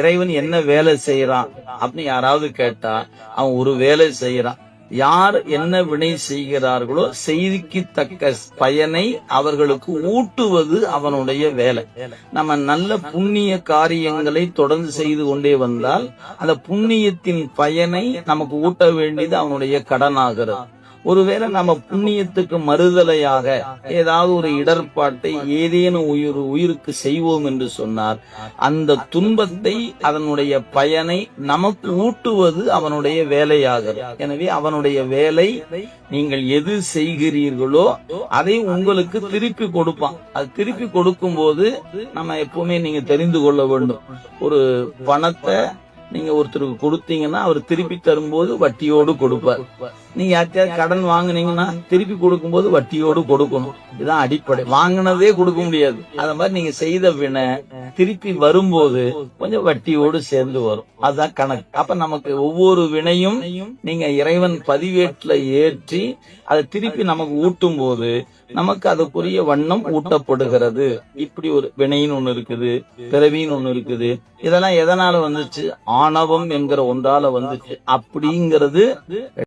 இறைவன் என்ன வேலை செய்யறான் அப்படின்னு யாராவது கேட்டா அவன் ஒரு வேலை செய்யறான். யார் என்ன வினை செய்கிறார்களோ செய்திக்கு தக்க பயனை அவர்களுக்கு ஊட்டுவது அவனுடைய வேலை. நம்ம நல்ல புண்ணிய காரியங்களை தொடர்ந்து செய்து கொண்டே வந்தால் அந்த புண்ணியத்தின் பயனை நமக்கு ஊட்ட வேண்டியது அவனுடைய கடனாகிறது. ஒருவேளை நம்ம புண்ணியத்துக்கு மறுதலையாக ஏதாவது ஒரு இடர்பாட்டை ஏதேனும் உயிருக்கு செய்வோம் என்று சொன்னார், அந்த துன்பத்தை அதனுடைய பயனை நமக்கு ஊட்டுவது அவனுடைய வேலையாகிறது. எனவே அவனுடைய வேலை நீங்கள் எது செய்கிறீர்களோ அதை உங்களுக்கு திருப்பி கொடுப்பான். அது திருப்பி கொடுக்கும் போது நம்ம எப்பவுமே நீங்க தெரிந்து கொள்ள வேண்டும், ஒரு பணத்தை நீங்க ஒருத்தருக்கு கொடுத்தீங்கன்னா அவர் திருப்பி தரும்போது வட்டியோடு கொடுப்பார். நீங்க யார்த்தையாவது கடன் வாங்குனீங்கன்னா திருப்பி கொடுக்கும்போது வட்டியோடு கொடுக்கணும். இதுதான் அடிப்படை. வாங்கினதே கொடுக்க முடியாது. அத மாதிரி நீங்க செய்த வினை திருப்பி வரும்போது கொஞ்சம் வட்டியோடு சேர்ந்து வரும். அதுதான் கணக்கு. அப்ப நமக்கு ஒவ்வொரு வினையும் நீங்க இறைவன் பதிவேட்டுல ஏற்றி அதை திருப்பி நமக்கு ஊட்டும் போது நமக்கு அதுக்குரிய வண்ணம் ஊட்டப்படுகிறது. இப்படி ஒரு வினைன்னு ஒண்ணு இருக்குது, பிறவின்னு ஒண்ணு இருக்குது. இதெல்லாம் எதனால வந்துச்சு? ஆணவம் என்கிற ஒன்றால வந்துச்சு. அப்படிங்கிறது